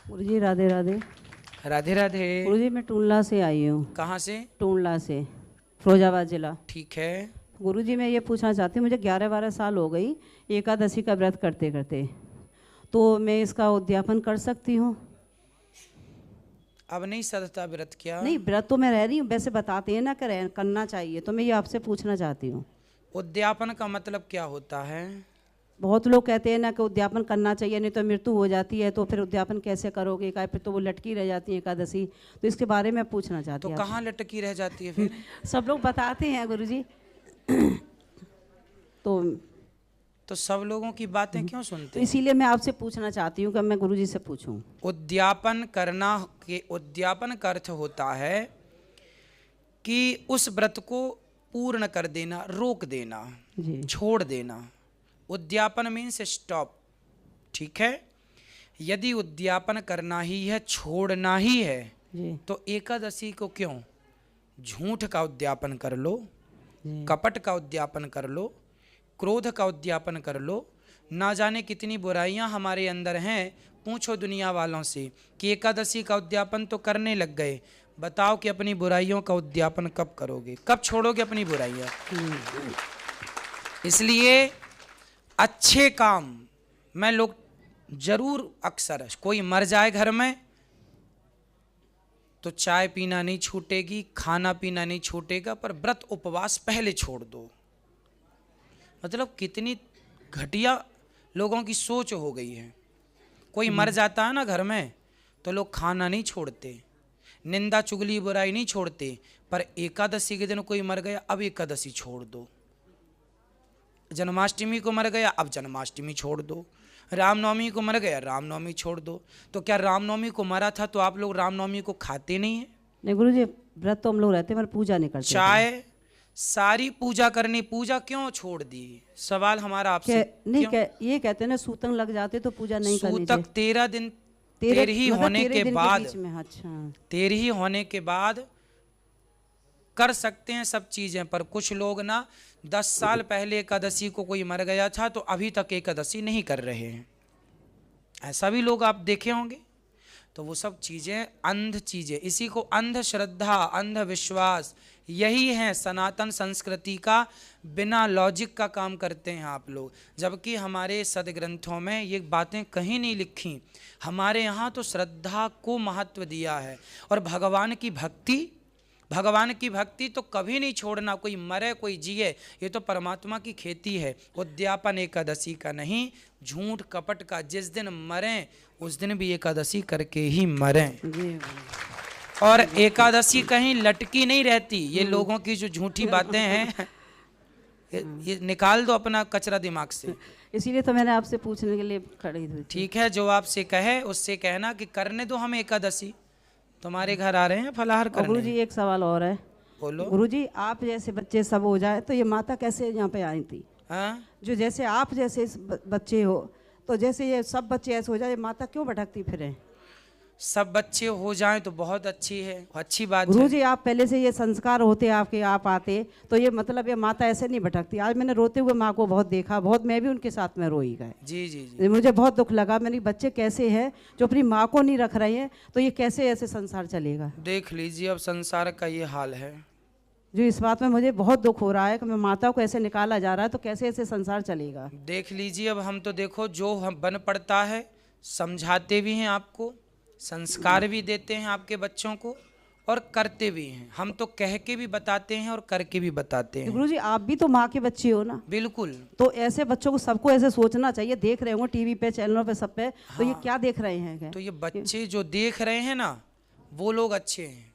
गुरुजी राधे राधे। राधे राधे। गुरुजी मैं टूंडला से आई हूँ। कहाँ से? टूंडला से, फिरोजाबाद जिला। ठीक है। गुरुजी मैं ये पूछना चाहती हूँ, मुझे 11-12 साल हो गई एकादशी का व्रत करते करते, तो मैं इसका उद्यापन कर सकती हूँ? अब नहीं सदता व्रत क्या? नहीं, व्रत तो मैं रह रही हूँ, वैसे बताते हैं ना करना चाहिए, तो मैं ये आपसे पूछना चाहती हूँ। उद्यापन का मतलब क्या होता है? बहुत लोग कहते हैं ना कि उद्यापन करना चाहिए, नहीं तो मृत्यु हो जाती है, तो फिर उद्यापन कैसे करोगे, क्या फिर तो वो लटकी रह जाती है एकादशी, तो इसके बारे में पूछना चाहती तो हूँ। कहाँ लटकी रह जाती है फिर? सब लोग बताते हैं गुरुजी। तो सब लोगों की बातें क्यों सुनते तो हैं? इसीलिए मैं आपसे पूछना चाहती हूँ कि मैं गुरुजी से पूछूं। उद्यापन करना के उद्यापन का अर्थ होता है कि उस व्रत को पूर्ण कर देना, रोक देना जी। छोड़ देना। उद्यापन मीन्स स्टॉप। ठीक है। यदि उद्यापन करना ही है, छोड़ना ही है, जी। तो एकादशी को क्यों? झूठ का उद्यापन कर लो, जी। कपट का उद्यापन कर लो, क्रोध का उद्यापन कर लो। ना जाने कितनी बुराइयां हमारे अंदर हैं। पूछो दुनिया वालों से कि एकादशी का उद्यापन तो करने लग गए, बताओ कि अपनी बुराइयों का उद्यापन कब करोगे, कब छोड़ोगे अपनी बुराइयां? इसलिए अच्छे काम में लोग जरूर, अक्सर कोई मर जाए घर में तो चाय पीना नहीं छूटेगी, खाना पीना नहीं छूटेगा, पर व्रत उपवास पहले छोड़ दो। मतलब कितनी घटिया लोगों की सोच हो गई है। कोई मर जाता है ना घर में तो लोग खाना नहीं छोड़ते, निंदा चुगली बुराई नहीं छोड़ते, पर एकादशी के दिन कोई मर गया, अब एकादशी छोड़ दो। जन्माष्टमी को मर गया, अब जन्माष्टमी छोड़ दो। रामनवमी को मर गया, रामनवमी छोड़ दो। तो क्या रामनवमी को मरा था तो आप लोग रामनवमी को खाते नहीं हैं? नहीं गुरुजी, व्रत तो हम लोग रहते हैं, पर पूजा नहीं करते। चाय सारी पूजा करनी, पूजा क्यों छोड़ दी? सवाल हमारा आपसे। नहीं ये कहते हैं ना सूतक लग जाते तो पूजा नहीं करनी चाहिए। सूतक 13 दिन तेरही होने के बाद, अच्छा, तेरही होने के बाद कर सकते हैं सब चीजें। पर कुछ लोग ना 10 साल पहले एकादशी को कोई मर गया था तो अभी तक एकादशी नहीं कर रहे हैं, ऐसा भी लोग आप देखे होंगे। तो वो सब चीजें अंध चीजें, इसी को अंधश्रद्धा, अंधविश्वास, यही है सनातन संस्कृति का बिना लॉजिक का काम करते हैं आप लोग। जबकि हमारे सदग्रंथों में ये बातें कहीं नहीं लिखी। हमारे यहाँ तो श्रद्धा को महत्व दिया है, और भगवान की भक्ति तो कभी नहीं छोड़ना। कोई मरे कोई जिए, ये तो परमात्मा की खेती है। उद्यापन एकादशी का नहीं, झूठ कपट का। जिस दिन मरें उस दिन भी एकादशी करके ही मरें। और एकादशी कहीं लटकी नहीं रहती। ये लोगों की जो झूठी बातें हैं, ये निकाल दो अपना कचरा दिमाग से। इसीलिए तो मैंने आपसे पूछने के लिए खड़ी हुई। ठीक है, जो आपसे कहे उससे कहना कि करने दो हमें एकादशी, तुम्हारे घर आ रहे हैं फलाहार करने। गुरुजी एक सवाल और है। बोलो। गुरुजी आप जैसे बच्चे सब हो जाए तो ये माता कैसे यहाँ पे आई थी? हाँ? जो जैसे आप जैसे बच्चे हो, तो जैसे ये सब बच्चे ऐसे हो जाए, माता क्यों भटकती फिरे? सब बच्चे हो जाएं तो बहुत अच्छी है, अच्छी बात है। गुरुजी आप पहले से ये संस्कार होते आपके, आप आते तो ये मतलब ये माता ऐसे नहीं भटकती। आज मैंने रोते हुए माँ को बहुत देखा, बहुत मैं भी उनके साथ में रोई गए। जी जी जी। मुझे बहुत दुख लगा। मैंने बच्चे कैसे हैं जो अपनी माँ को नहीं रख रहे हैं, तो ये कैसे ऐसे संसार चलेगा? देख लीजिए अब संसार का ये हाल है। जो इस बात में मुझे बहुत दुख हो रहा है कि मैं माता को ऐसे निकाला जा रहा है, तो कैसे ऐसे संसार चलेगा? देख लीजिए अब हम तो देखो जो हम बन पड़ता है, समझाते भी हैं आपको, संस्कार भी देते हैं आपके बच्चों को, और करते भी हैं। हम तो कह के भी बताते हैं और करके भी बताते हैं। गुरुजी आप भी तो माँ के बच्चे हो ना? बिल्कुल। तो ऐसे बच्चों को सबको ऐसे सोचना चाहिए। देख रहे होंगे टीवी पे, चैनलों पे, सब पे। हाँ। तो ये क्या देख रहे हैं? तो ये बच्चे जो देख रहे हैं ना, वो लोग अच्छे हैं।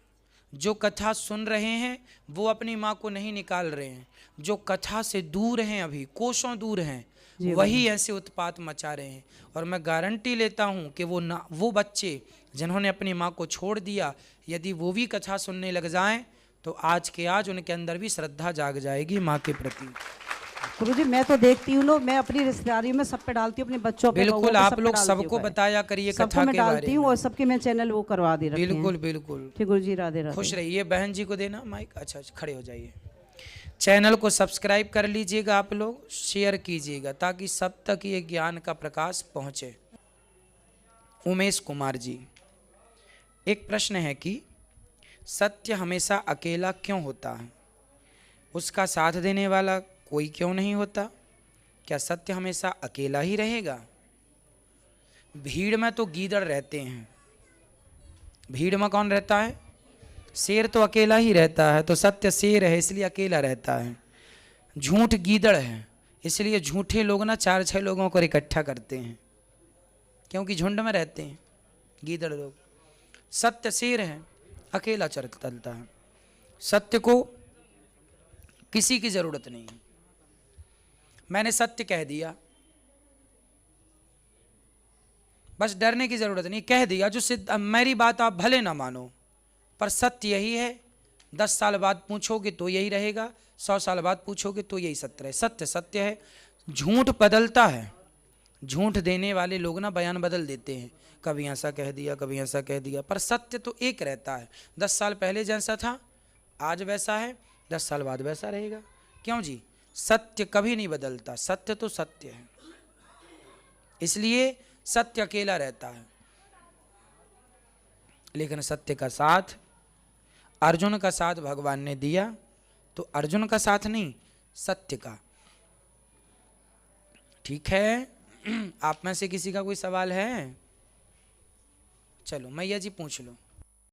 जो कथा सुन रहे हैं वो अपनी माँ को नहीं निकाल रहे हैं। जो कथा से दूर हैं, अभी कोसों दूर हैं, वही ऐसे उत्पात मचा रहे हैं। और मैं गारंटी लेता हूँ कि वो बच्चे जिन्होंने अपनी माँ को छोड़ दिया, यदि वो भी कथा सुनने लग जाएं तो आज के आज उनके अंदर भी श्रद्धा जाग जाएगी माँ के प्रति। गुरुजी मैं तो देखती हूँ लोग, मैं अपनी रिश्तेदारियों में सब पे डालती हूँ, अपने बच्चों पे। बिल्कुल, आप लोग सबको बताया करिए कथा के बारे में। और सबके मैं चैनल वो करवा दी रखे हैं। बिल्कुल बिल्कुल। ठीक गुरुजी, राधे राधे। खुश रहिए। बहन जी को देना माइक। अच्छा खड़े हो जाइए। चैनल को सब्सक्राइब कर लीजिएगा आप लोग, शेयर कीजिएगा ताकि सब तक ये ज्ञान का प्रकाश पहुँचे। उमेश कुमार जी, एक प्रश्न है कि सत्य हमेशा अकेला क्यों होता है? उसका साथ देने वाला कोई क्यों नहीं होता? क्या सत्य हमेशा अकेला ही रहेगा? भीड़ में तो गीदड़ रहते हैं, भीड़ में कौन रहता है? शेर तो अकेला ही रहता है, तो सत्य शेर है इसलिए अकेला रहता है। झूठ गीदड़ है, इसलिए झूठे लोग ना 4-6 लोगों को इकट्ठा करते हैं, क्योंकि झुंड में रहते हैं गीदड़ लोग। सत्य शेर है, अकेला चलता है। सत्य को किसी की जरूरत नहीं है। मैंने सत्य कह दिया, बस डरने की जरूरत नहीं, कह दिया जो सिद्ध। मेरी बात आप भले ना मानो, पर सत्य यही है। 10 साल बाद पूछोगे तो यही रहेगा, 100 साल बाद पूछोगे तो यही सत्य है। सत्य सत्य है। झूठ बदलता है, झूठ देने वाले लोग ना बयान बदल देते हैं, कभी ऐसा कह दिया कभी ऐसा कह दिया, पर सत्य तो एक रहता है। 10 साल पहले जैसा था आज वैसा है, 10 साल बाद वैसा रहेगा। क्यों जी? सत्य कभी नहीं बदलता, सत्य तो सत्य है, इसलिए सत्य अकेला रहता है। लेकिन सत्य का साथ, अर्जुन का साथ भगवान ने दिया, तो अर्जुन का साथ नहीं, सत्य का। ठीक है, आप में से किसी का कोई सवाल है? चलो मैया जी पूछ लो।